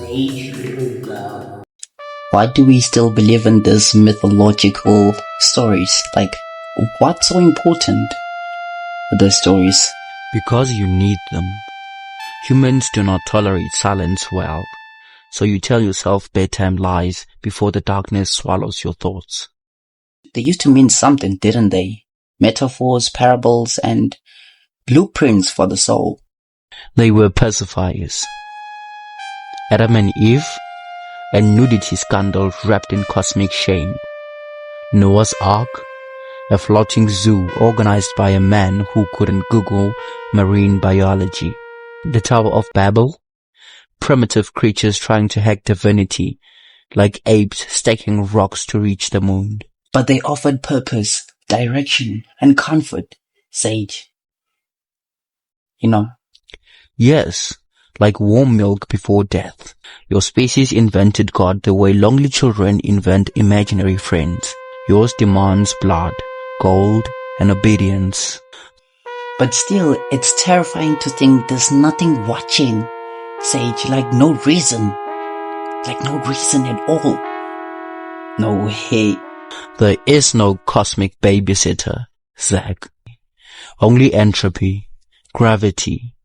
Rugo. Why do we still believe in these mythological stories? Like, what's so important with those stories? Because you need them. Humans do not tolerate silence well, so you tell yourself bedtime lies before the darkness swallows your thoughts. They used to mean something, didn't they? Metaphors, parables, and blueprints for the soul. They were pacifiers. Adam and Eve, a nudity scandal wrapped in cosmic shame. Noah's Ark, a floating zoo organized by a man who couldn't Google marine biology. The Tower of Babel, primitive creatures trying to hack divinity, like apes stacking rocks to reach the moon. But they offered purpose, direction, and comfort, Sage. You know? Yes, like warm milk before death. Your species invented God the way lonely children invent imaginary friends. Yours demands blood, gold, and obedience. But still, it's terrifying to think there's nothing watching, Sage, like no reason at all. No way. There is no cosmic babysitter, Zach. Only entropy, gravity,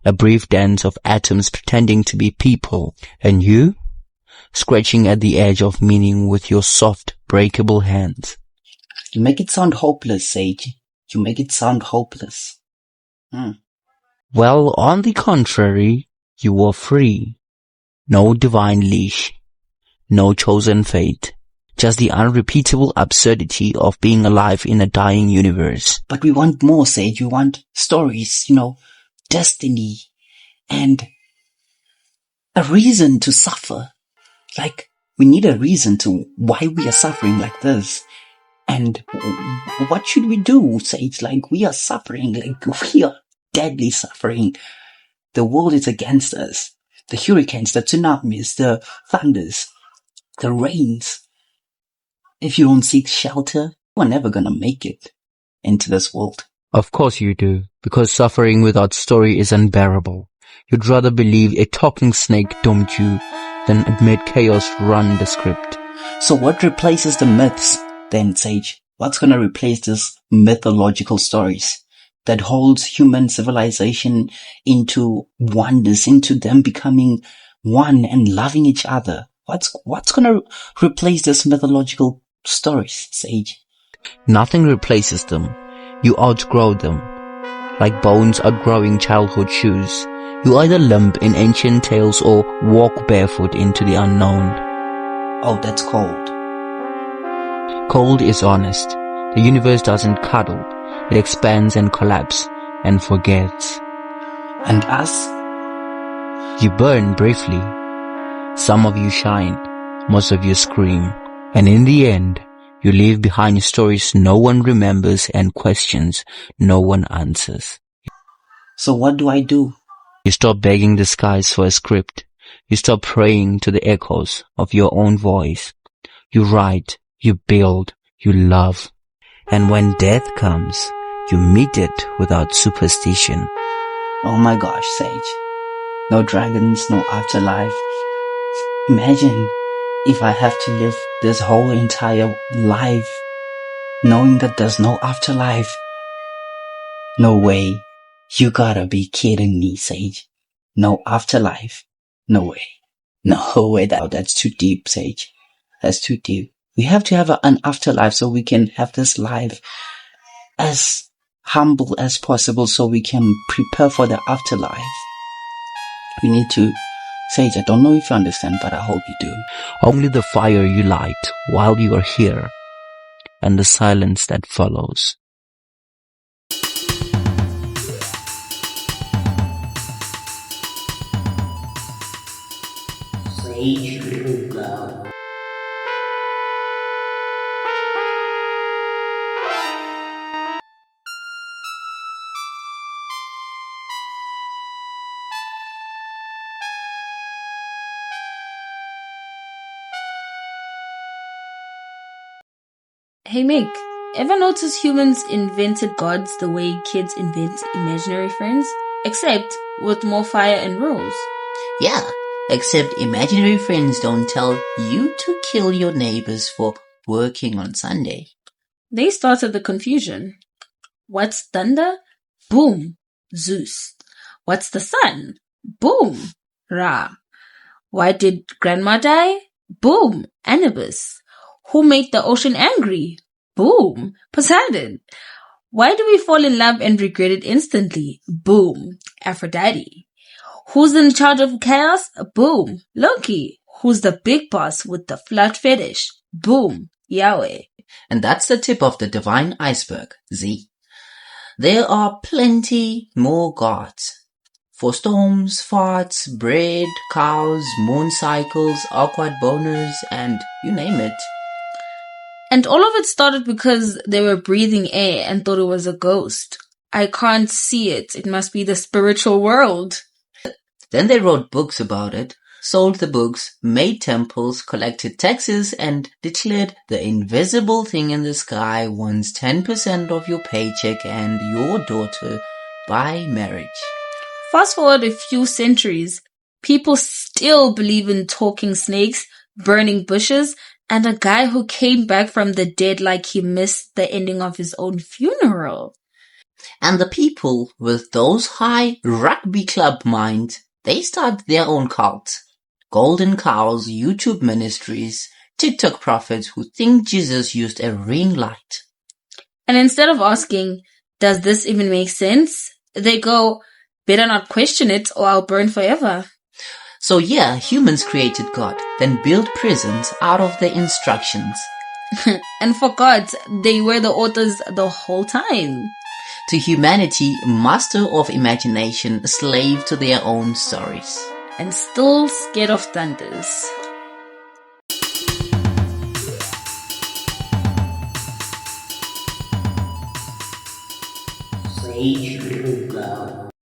a brief dance of atoms pretending to be people, and you, scratching at the edge of meaning with your soft, breakable hands. You make it sound hopeless, Sage. You make it sound hopeless. Well, on the contrary, you are free. No divine leash. No chosen fate. Just the unrepeatable absurdity of being alive in a dying universe. But we want more, Sage. We want stories, destiny, and a reason to suffer. Like, we need a reason to why we are suffering like this. And what should we do, Sage? Like, we are suffering, like, we are deadly suffering. The world is against us. The hurricanes, the tsunamis, the thunders, the rains. If you don't seek shelter, you are never gonna make it into this world. Of course you do, because suffering without story is unbearable. You'd rather believe a talking snake doomed you than admit chaos run the script. So what replaces the myths then, Sage? What's gonna replace these mythological stories that holds human civilization into oneness, into them becoming one and loving each other? What's gonna replace these mythological stories, Sage? Nothing replaces them. You outgrow them. Like bones outgrowing childhood shoes. You either limp in ancient tales or walk barefoot into the unknown. Oh, that's cold. Cold is honest. The universe doesn't cuddle. It expands and collapses and forgets. And us? You burn briefly. Some of you shine. Most of you scream. And in the end, you leave behind stories no one remembers and questions no one answers. So what do I do? You stop begging the skies for a script. You stop praying to the echoes of your own voice. You write, you build, you love. And when death comes, you meet it without superstition. Oh my gosh, Sage. No dragons, no afterlife. Imagine if I have to live this whole entire life knowing that there's no afterlife. No way. You gotta be kidding me, Sage. No afterlife. No way. No way. That's too deep, Sage. That's too deep. We have to have an afterlife so we can have this life as humble as possible so we can prepare for the afterlife. We need to, Sage, I don't know if you understand, but I hope you do. Only the fire you light while you are here and the silence that follows. Sage Rugo. Hey Mick, ever notice humans invented gods the way kids invent imaginary friends? Except with more fire and rules. Yeah, Except imaginary friends don't tell you to kill your neighbors for working on Sunday. They started the confusion. What's thunder? Boom, Zeus. What's the sun? Boom, Ra. Why did grandma die? Boom, Anubis. Who made the ocean angry? Boom, Poseidon. Why do we fall in love and regret it instantly? Boom, Aphrodite. Who's in charge of chaos? Boom, Loki. Who's the big boss with the flat fetish? Boom, Yahweh. And that's the tip of the divine iceberg, Z. There are plenty more gods. For storms, farts, bread, cows, moon cycles, awkward boners, and you name it. And all of it started because they were breathing air and thought it was a ghost. I can't see it. It must be the spiritual world. Then they wrote books about it, sold the books, made temples, collected taxes, and declared the invisible thing in the sky wants 10% of your paycheck and your daughter by marriage. Fast forward a few centuries, people still believe in talking snakes, burning bushes, and a guy who came back from the dead like he missed the ending of his own funeral. And the people with those high rugby club minds, they start their own cult. Golden cows, YouTube ministries, TikTok prophets who think Jesus used a ring light. And instead of asking, does this even make sense? They go, better not question it or I'll burn forever. So yeah, humans created God, then built prisons out of the instructions. And forgot they were the authors the whole time. To humanity, master of imagination, slave to their own stories. And still scared of thunders. Sage Rugo.